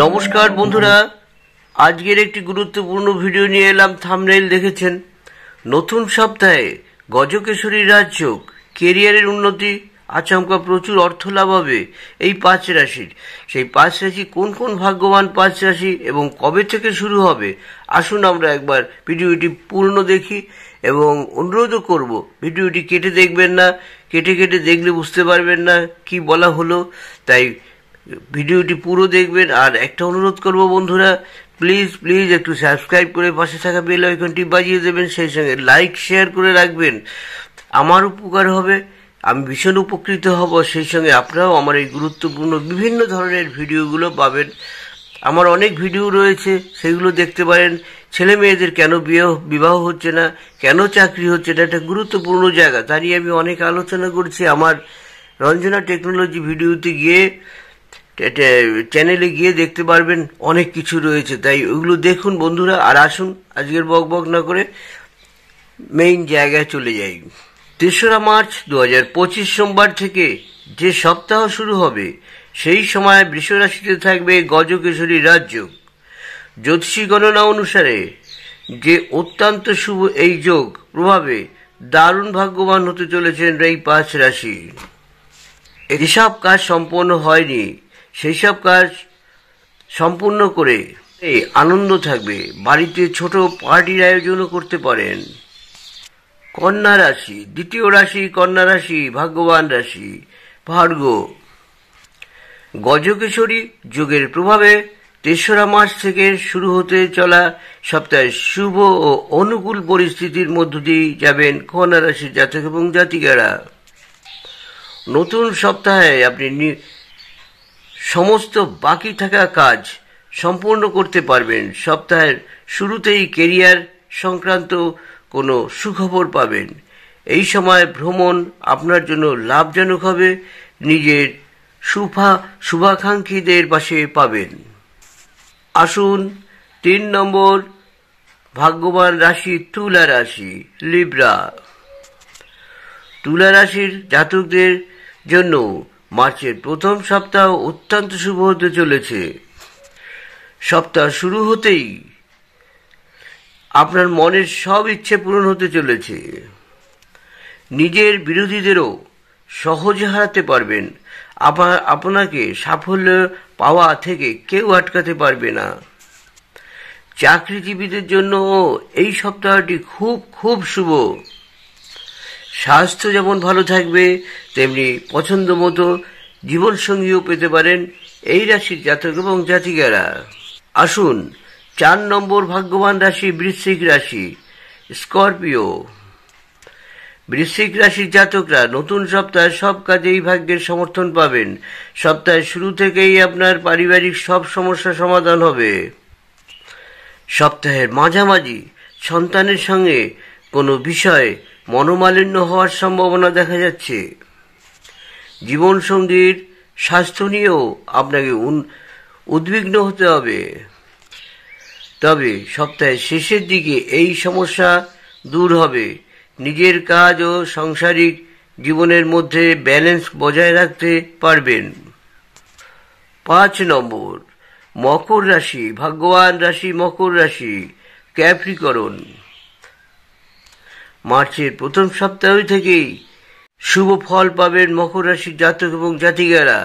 নমস্কার বন্ধুরা, আজকের একটি গুরুত্বপূর্ণ ভিডিও নিয়ে এলাম। থাম্বনেইল দেখেছেন। নতুন সপ্তাহে গজকেশরী রাজযোগ, কেরিয়ারের উন্নতি, আচমকা প্রচুর অর্থ লাভ হবে এই 5 রাশির। সেই 5 রাশি কোন কোন ভাগ্যবান 5 রাশি এবং কবে থেকে শুরু হবে, আসুন আমরা একবার ভিডিওটি পূর্ণ দেখি। এবং অনুরোধও করব, ভিডিওটি কেটে দেখবেন না, কেটে দেখলে বুঝতে পারবেন না কি বলা হলো। তাই ভিডিওটি পুরো দেখবেন। আর একটা অনুরোধ করব বন্ধুরা, প্লিজ একটু সাবস্ক্রাইব করে পাশে থাকা বেল আইকনটি বাজিয়ে দেবেন, সেই সঙ্গে লাইক শেয়ার করে রাখবেন। আমার উপকার হবে, আমি ভীষণ উপকৃত হব। সেই সঙ্গে আপনারাও আমার এই গুরুত্বপূর্ণ বিভিন্ন ধরনের ভিডিওগুলো পাবেন। আমার অনেক ভিডিও রয়েছে, সেগুলো দেখতে পারেন। ছেলে মেয়েদের কেন বিবাহ হচ্ছে না, কেন চাকরি হচ্ছে না, একটা গুরুত্বপূর্ণ জায়গা, তা নিয়ে আমি অনেক আলোচনা করছি আমার রঞ্জনা টেকনোলজি ভিডিওতে গিয়ে, চ্যানেলে গিয়ে দেখতে পারবেন। অনেক কিছু রয়েছে, তাই ওইগুলো দেখুন বন্ধুরা। আর আসুন আজকের বক না করে মেইন জায়গায় চলে যাই। 3রা মার্চ 2025 সোমবার থেকে যে সপ্তাহ শুরু হবে, সেই সময় বৃষ রাশিতে থাকবে গজকেশরী রাজযোগ। জ্যোতিষী গণনা অনুসারে যে অত্যন্ত শুভ এই যোগ প্রভাবে দারুণ ভাগ্যবান হতে চলেছেন এই 5 রাশি। যেসব কাজ সম্পন্ন হয়নি, সেই সব কাজ সম্পূর্ণ করে আনন্দ থাকবে। বাড়িতে ছোট পার্টির আয়োজনও করতে পারেন। কন্যা রাশি, দ্বিতীয় রাশি কন্যা রাশি, ভাগ্যবান রাশি। ভার্গ, গজকেশরী যোগের প্রভাবে 3রা মার্চ থেকে শুরু হতে চলা সপ্তাহে শুভ ও অনুকূল পরিস্থিতির মধ্য দিয়ে যাবেন কন্যা রাশির জাতক এবং জাতিকারা। নতুন সপ্তাহে আপনি সমস্ত বাকি থাকা কাজ সম্পূর্ণ করতে পারবেন। সপ্তাহের শুরুতেই কেরিয়ার সংক্রান্ত কোনো সুখবর পাবেন। এই সময় ভ্রমণ আপনার জন্য লাভজনক হবে। নিজের শুভাকাঙ্ক্ষীদের পাশে পাবেন। আসুন 3 নম্বর ভাগ্যবান রাশি তুলা রাশি, লিব্রা। তুলা রাশির জাতকদের জন্য মার্চের প্রথম সপ্তাহ অত্যন্ত শুভ হতে চলেছে। সপ্তাহ শুরু হতেই আপনার মনের সব ইচ্ছে পূরণ হতে চলেছে। নিজের বিরোধীদেরও সহজে হারাতে পারবেন। আপনাকে সাফল্য পাওয়া থেকে কেউ আটকাতে পারবে না। চাকরিজীবীদের জন্য এই সপ্তাহটি খুব শুভ। স্বাস্থ্য যেমন ভালো থাকবে, তেমনি পছন্দ মতো জীবনসঙ্গীও পেতে পারেন এই রাশির জাতক এবং জাতিকারা। আসুন 4 নম্বর ভাগ্যবান রাশি বৃশ্চিক রাশি, স্করপিও। বৃশ্চিক রাশির জাতকরা নতুন সপ্তাহে সব কাজেই ভাগ্যের সমর্থন পাবেন। সপ্তাহের শুরু থেকেই আপনার পারিবারিক সব সমস্যা সমাধান হবে। সপ্তাহের মাঝামাঝি সন্তানের সঙ্গে কোনো বিষয়ে মনোমালিন্য হওয়ার সম্ভাবনা দেখা যাচ্ছে। জীবনসঙ্গীর স্বাস্থ্য নিয়েও আপনাকে উদ্বিগ্ন হতে হবে। তবে সপ্তাহের শেষের দিকে এই সমস্যা দূর হবে। নিজের কাজ ও সাংসারিক জীবনের মধ্যে ব্যালেন্স বজায় রাখতে পারবেন। 5 নম্বর মকর রাশি, ভাগ্যবান রাশি মকর রাশি, ক্যাপ্রিকরন। মার্চের প্রথম সপ্তাহ থেকেই শুভ ফল পাবেন মকর রাশির জাতক এবং জাতিকারা।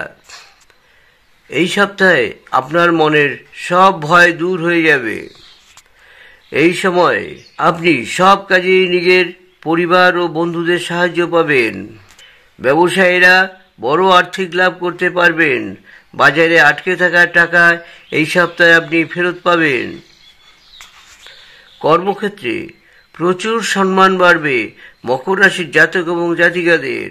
এই সপ্তাহে আপনার মনের সব ভয় দূর হয়ে যাবে। এই সময় আপনি সব কাজেই নিজের পরিবার ও বন্ধুদের সাহায্য পাবেন। ব্যবসায়ীরা বড় আর্থিক লাভ করতে পারবেন। বাজারে আটকে থাকা টাকা এই সপ্তাহে আপনি ফেরত পাবেন। কর্মক্ষেত্রে প্রচুর সম্মান বাড়বে মকর রাশির জাতক এবং জাতিকাদের।